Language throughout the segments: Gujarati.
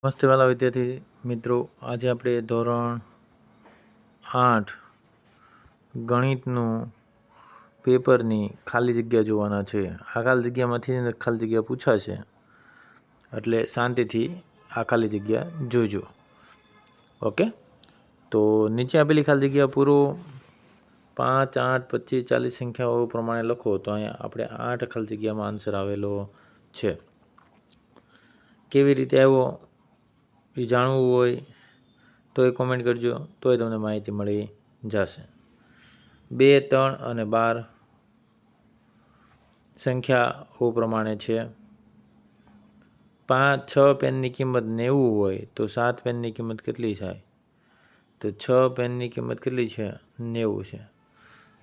નમસ્તે વાલા વિદ્યાર્થી મિત્રો, આજે આપણે ધોરણ 8 ગણિતનું પેપરની ખાલી જગ્યા જોવાના છે. આ ખાલી જગ્યામાંથી ખાલી જગ્યા પૂછાશે, એટલે શાંતિથી આ ખાલી જગ્યા જોજો. ઓકે, તો નીચે આપેલી ખાલી જગ્યા પૂરો 5, 8, 25, 40 સંખ્યાઓ પ્રમાણે લખો. તો અહીંયા આપણે 8 ખાલી જગ્યામાં આન્સર આવેલો છે. કેવી રીતે આવ્યો એ જાણવું હોય તો એ કોમેન્ટ કરજો, તોય તમને માહિતી મળી જશે. 2, 3 અને 12 સંખ્યાઓ પ્રમાણે છે. 6 પેનની કિંમત 90 હોય તો 7 પેનની કિંમત કેટલી થાય? તો 6 પેનની કિંમત કેટલી છે? 90 છે.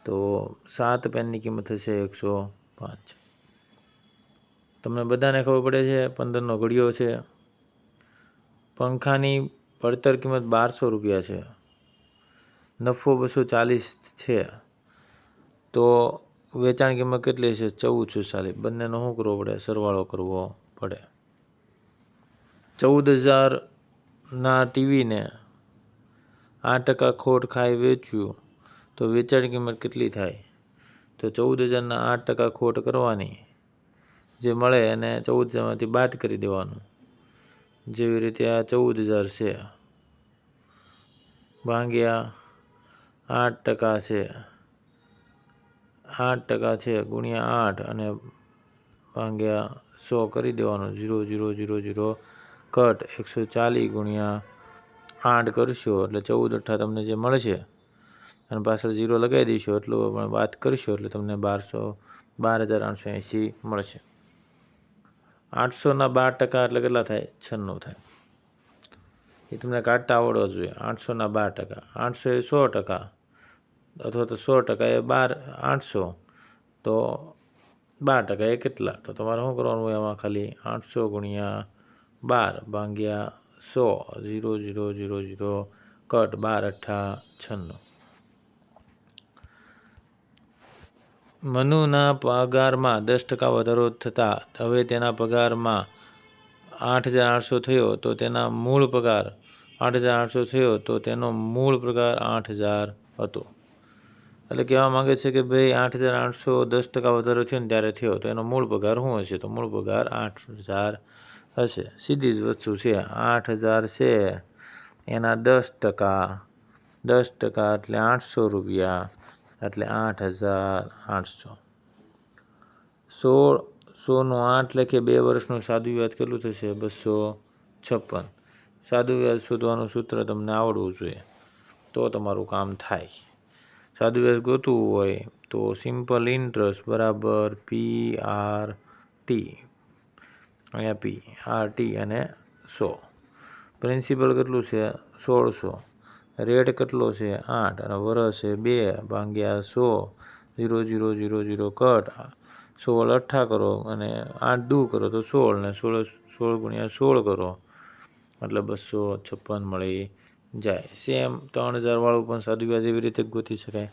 તો 7 પેનની કિંમત થશે 105. તમને બધાને ખબર પડે છે 15નો ઘડિયો છે. પંખાની પડતર કિંમત 1200 રૂપિયા છે. નફો 240 છે. તો વેચાણ કિંમત કેટલી છે? 1440. બંનેનો શું કરવો પડે? સરવાળો કરવો પડે. 14,000ના ટીવીને 8% ખોટ ખાઈ વેચ્યું તો વેચાણ કિંમત કેટલી થાય? તો 14,000ના 8% ખોટ કરવાની, જે મળે એને 14,000માંથી બાદ કરી દેવાનું. જેવી રીતે આ 14,000 છે ભાગ્યા 8% છે, 8% છે ગુણ્યા 8 અને ભાગ્યા 100 કરી દેવાનું. 0, 0, 0, 0 કટ 140 ગુણ્યા 8 કરશો એટલે 14 તમને જે મળશે અને પાછળ 0 લગાવી દઈશું, એટલું પણ વાત કરશો એટલે તમને 12,880 મળશે. 800ના 12% એટલે કેટલા થાય? 96 થાય. એ તમને કાઢતા આવડવો જોઈએ. 800ના 12%, 800 એ 100%, અથવા તો 100% એ 800, તો 12% એ કેટલા? તો તમારે શું કરવાનું હોય આમાં? ખાલી 800 ગુણ્યા 12 ભાગ્યા 100, 0, 0, 0, 0 કટ 12 8 96. મનુના પગારમાં 10% વધારો થતાં હવે તેના પગારમાં 8,800 થયો તો તેના મૂળ પગાર 8,800 થયો તો તેનો મૂળ પગાર 8,000 હતો. એટલે કહેવા માંગે છે કે ભાઈ 8,800 10% વધારો થયો ને ત્યારે થયો, તો એનો મૂળ પગાર શું હશે? તો મૂળ પગાર 8,000 હશે. સીધી જ વસ્તુ છે. 8,000 છે એના 10%, 10% એટલે 800 રૂપિયા, એટલે 8,800. 16નું 8 લખીએ 2 વર્ષનું સાદું વ્યાજ કેટલું થશે? 256. સાદું વ્યાજ શોધવાનું સૂત્ર તમને આવડવું જોઈએ, તો તમારું કામ થાય. સાદું વ્યાજ ગોતવું હોય તો સિમ્પલ ઇન્ટરેસ્ટ બરાબર PRT, અહીંયા PRT અને 100. પ્રિન્સિપલ કેટલું છે? 1600. રેટ કેટલો છે? 8 અને વર્ષ છે 2 ભાગ્યા 100, 0, 0, 0, 0 કટ 16 8 કરો અને 8 દૂ કરો તો 16 ને 16 ગુણ્યા 16 કરો એટલે 256 મળી જાય. સેમ 3,000 વાળું પણ સાદું વ્યાજ એવી રીતે ગોતી શકાય.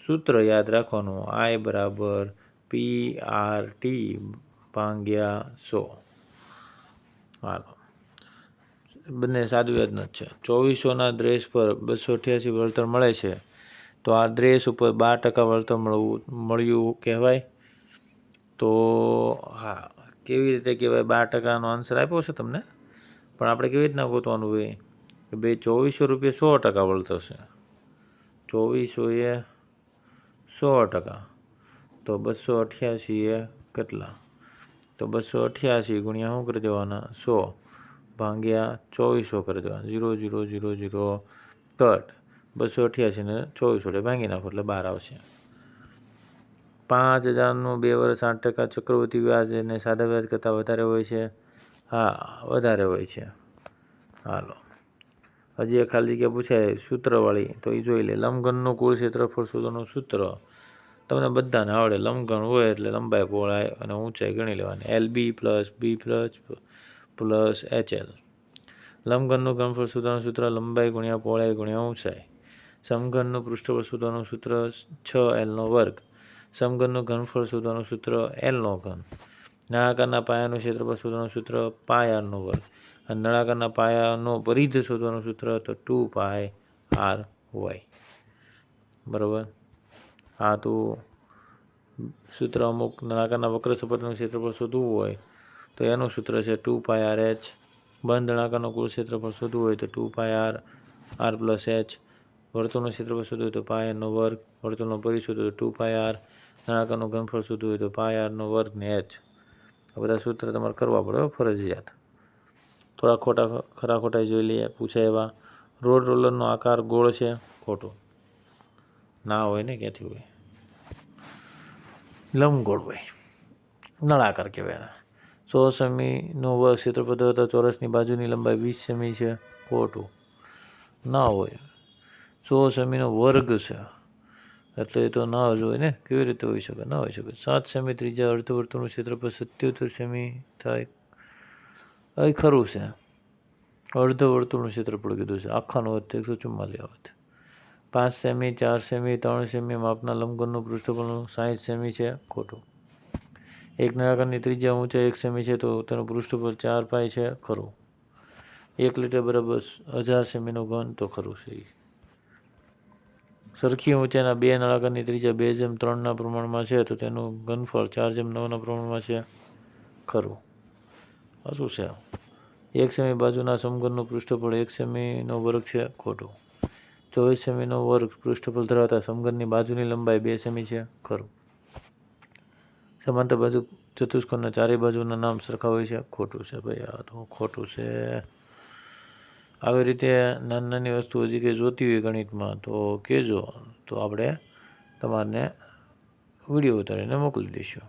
સૂત્ર યાદ રાખવાનું, I બરાબર PRT ભાગ્યા 100. હાલો, બંને સાદું વ્યાજનો જ છે. 2400ના ડ્રેસ પર 288 વળતર મળે છે તો આ ડ્રેસ ઉપર 12% વળતર મળ્યું કહેવાય? તો હા, કેવી રીતે કહેવાય? 12%નો આન્સર આપ્યો છે તમને, પણ આપણે કેવી રીતના ગોતવાનું હોય કે ભાઈ 2400 રૂપિયા 100% વળતર છે. 2400 એ 100%, તો 288 એ કેટલા? તો 288 ગુણ્યા શું કરી દેવાના? 100 ભાગ્યા 2400 કરી દેવાના. 0, 0, 0, 0 કટ 288 ને 2400 ભાંગી નાખો એટલે 12 આવશે. 5,000નું 2 વર્ષ 8% ચક્રવૃદ્ધિ વ્યાજ અને સાદા વ્યાજ કરતાં વધારે હોય છે? હા, વધારે હોય છે. હાલો, હજી એક ખાલી જગ્યા પૂછાય સૂત્રવાળી, તો એ જોઈ લે. લંબઘનનું કુલ ક્ષેત્રફળ શોધવાનું સૂત્ર તમને બધાને આવડે. લંબઘન હોય એટલે લંબાઈ, પહોળાઈ અને ઊંચાઈ ગણી લેવાની. LB plus B plus HL. લંબઘનનું ઘનફળ શોધવાનું સૂત્ર લંબાઈ ગુણ્યા પહોળાઈ ગુણ્યા ઊંચાઈ. સમઘનનું પૃષ્ઠફળ શોધવાનું સૂત્ર 6Lનો વર્ગ. સમઘનનું ઘનફળ શોધવાનું સૂત્ર Lનો ઘન. નળાકારના પાયાનું ક્ષેત્રફળ શોધવાનું સૂત્ર પાઈ r નો વર્ગ. અને નળાકારના પાયાનો પરિઘ શોધવાનું સૂત્ર તો 2πr/y. બરાબર. હા, તો સૂત્ર અમુક નળાકારના વક્ર સપાટીનું ક્ષેત્રફળ શોધવું હોય તો એનું સૂત્ર છે 2πrh. બંધ નળાકારનું કુલ ક્ષેત્રફળ શોધવું હોય તો 2πr/r+h. વર્તુળનું ક્ષેત્રફળ શોધવું હોય તો πr². વર્તુળનો પરિઘ શોધવું હોય તો 2πr. નળાકારનું ઘનફળ શોધવું હોય તો πr² ને h. આ બધા સૂત્ર તમારે કરવા પડે ફરજિયાત. થોડા ખરા ખોટા જોઈ લઈએ. પૂછાય એવા. રોડ રોલરનો આકાર ગોળ છે. ખોટું. ના હોય ને, ક્યાંથી હોય? લંબગોળ હોય, નળાકાર કહેવાય. 100 સેમીનો વર્ગ ક્ષેત્રફળ ધરાવતા ચોરસની બાજુની લંબાઈ 20 સેમી છે. ખોટું. ના હોય. 100 સેમીનો વર્ગ છે એટલે એ તો ના જ હોય ને. કેવી રીતે હોઈ શકે? ના હોઈ શકે. 7 સેમી ત્રિજ્યા અર્ધવર્તુળનું ક્ષેત્રફળ 77 સેમી થાય. અહીં ખરું છે. અર્ધવર્તુળનું ક્ષેત્રફળ કીધું છે. આખાનું હોત 144 આવત. 5 સેમી, 4 સેમી, 3 સેમી માપના લંબગોળનું પૃષ્ઠફળ 60 સેમી છે. ખોટું. એક નળાકારની ત્રિજ્યા ઊંચાઈ 1 સેમી છે તો તેનું પૃષ્ઠફળ 4π છે. ખરું. 1 લિટર બરાબર 1000 સેમીનો ઘન તો ખરું છે. સરખી ઊંચાઈના બે નળાકારની ત્રિજ્યા 2:3ના પ્રમાણમાં છે તો તેનું ઘનફળ 4:9ના પ્રમાણમાં છે. ખરું. આ શું છે? 1 સેમી બાજુના સમઘનનું પૃષ્ઠફળ 1 સેમીનો વર્ગ છે. ખોટું. 24 સેમીનો વર્ગ પૃષ્ઠફળ ધરાવતા સમઘનની બાજુની લંબાઈ 2 સેમી છે. ખરું. સમાંતર બાજુ ચતુષ્કોણના ચારેય બાજુના નામ સરખા હોય છે. ખોટું છે ભાઈ. આ તો ખોટું છે. આવી રીતે નાની નાની વસ્તુ હજી કંઈ જોતી હોય ગણિતમાં તો કહેજો, તો આપણે તમારને વિડીયો ઉતારીને મોકલી દઈશું.